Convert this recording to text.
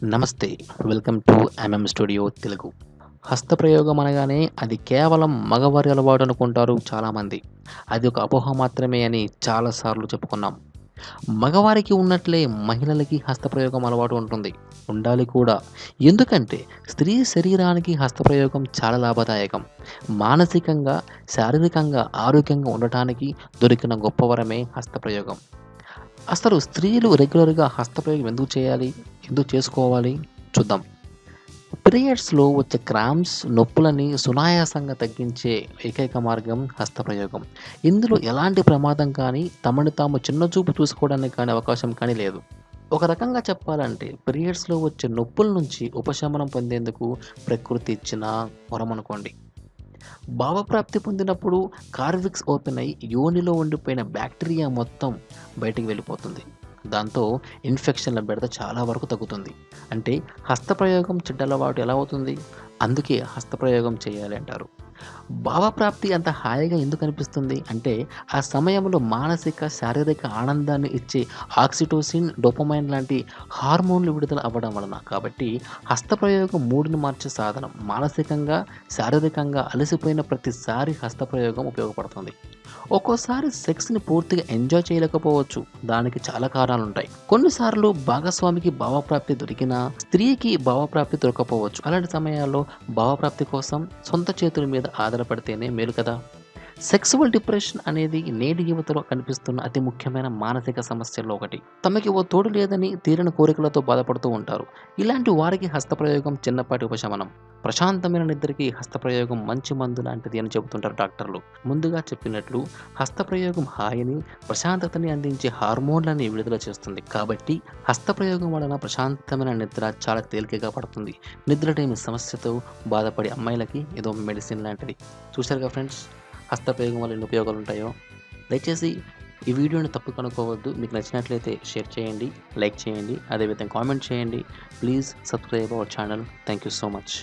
నమస్తే. Welcome to studio Telugu. హస్తప్రయోగం అనగానే అది కేవలం మగవారి అలవాటు అనుకుంటారు చాలామంది. అది ఒక అపోహ మాత్రమే అని చాలా సార్లు చెప్పుకున్నాం. మగవారికి ఉన్నట్లే మహిళలకి హస్తప్రయోగం అలవాటు ఉంటుంది. ఉండాలి కూడా. ఎందుకంటే స్త్రీ శరీరానికి హస్తప్రయోగం చాలా లాభదాయకం. మానసికంగా, శారీరకంగా ఆరోగ్యంగా ఉండటానికి దొరికిన గొప్ప వరమే హస్తప్రయోగం. అసలు స్త్రీలు రెగ్యులర్‌గా హస్తప్రయోగం ఎందుకు చేయాలి? ఎందుకు చేసుకోవాలి? చూద్దాం. పీరియడ్స్‌లో వచ్చే క్రాంప్స్, నొప్పులని సునాయాసంగా తగ్గించే ఏకైక మార్గం హస్తప్రయోగం. ఇందులో ఎలాంటి ప్రమాదం కానీ, తమను తాము చిన్నచూపు చూసుకోవడానికి కానీ అవకాశం కానీ లేదు. ఒక రకంగా చెప్పాలంటే పీరియడ్స్‌లో వచ్చే నొప్పుల నుంచి ఉపశమనం పొందేందుకు ప్రకృతి ఇచ్చిన వరమనుకోండి. భావప్రాప్తి పొందినప్పుడు కార్విక్స్ ఓపెన్ అయ్యి యోనిలో ఉండిపోయిన బ్యాక్టీరియా మొత్తం బయటికి వెళ్ళిపోతుంది. దాంతో ఇన్ఫెక్షన్ల బెడద చాలా వరకు తగ్గుతుంది. అంటే హస్తప్రయోగం చెడ్డ అలవాటు ఎలా అవుతుంది? అందుకే హస్తప్రయోగం చేయాలి అంటారు. భావప్రాప్తి అంత హాయిగా ఎందుకు అనిపిస్తుంది అంటే ఆ సమయంలో మానసిక, శారీరక ఆనందాన్ని ఇచ్చే ఆక్సిటోసిన్, డోపమైన్ లాంటి హార్మోన్లు విడుదల అవ్వడం వలన. కాబట్టి హస్తప్రయోగం మూడ్‌ని మార్చే సాధనం. మానసికంగా, శారీరకంగా అలసిపోయిన ప్రతిసారి హస్తప్రయోగం ఉపయోగపడుతుంది. ఒక్కోసారి సెక్స్‌ని పూర్తిగా ఎంజాయ్ చేయలేకపోవచ్చు. దానికి చాలా కారణాలుంటాయి. కొన్నిసార్లు భాగస్వామికి భావప్రాప్తి దొరికినా, స్త్రీకి భావప్రాప్తి దొరకకపోవచ్చు. అలాంటి సమయాల్లో భావప్రాప్తి కోసం సొంత చేతుల మీద ఆధారపడితేనే మేలు కదా! సెక్సువల్ డిప్రెషన్ అనేది నేటి యువతలో కనిపిస్తున్న అతి ముఖ్యమైన మానసిక సమస్యల్లో ఒకటి. తమకి ఓ తోడు లేదని తీరని కోరికలతో బాధపడుతూ ఉంటారు. ఇలాంటి వారికి హస్తప్రయోగం చిన్నపాటి ఉపశమనం. ప్రశాంతమైన నిద్రకి హస్తప్రయోగం మంచి మందు లాంటిది అని చెబుతుంటారు డాక్టర్లు. ముందుగా చెప్పినట్లు హస్తప్రయోగం హాయిని, ప్రశాంతతని అందించే హార్మోన్లని విడుదల చేస్తుంది. కాబట్టి హస్తప్రయోగం వలన ప్రశాంతమైన నిద్ర చాలా తేలికగా పడుతుంది. నిద్రలేమి సమస్యతో బాధపడే అమ్మాయిలకి ఇదో మెడిసిన్ లాంటిది. చూశారుగా ఫ్రెండ్స్, హస్తప్రయోగం వల్ల ఎన్ని ఉపయోగాలు ఉంటాయో. దయచేసి ఈ వీడియోని తప్పుగా అనుకోవద్దు. మీకు నచ్చినట్లయితే షేర్ చేయండి, లైక్ చేయండి, అదేవిధంగా కామెంట్ చేయండి. Please subscribe our channel. Thank you so much.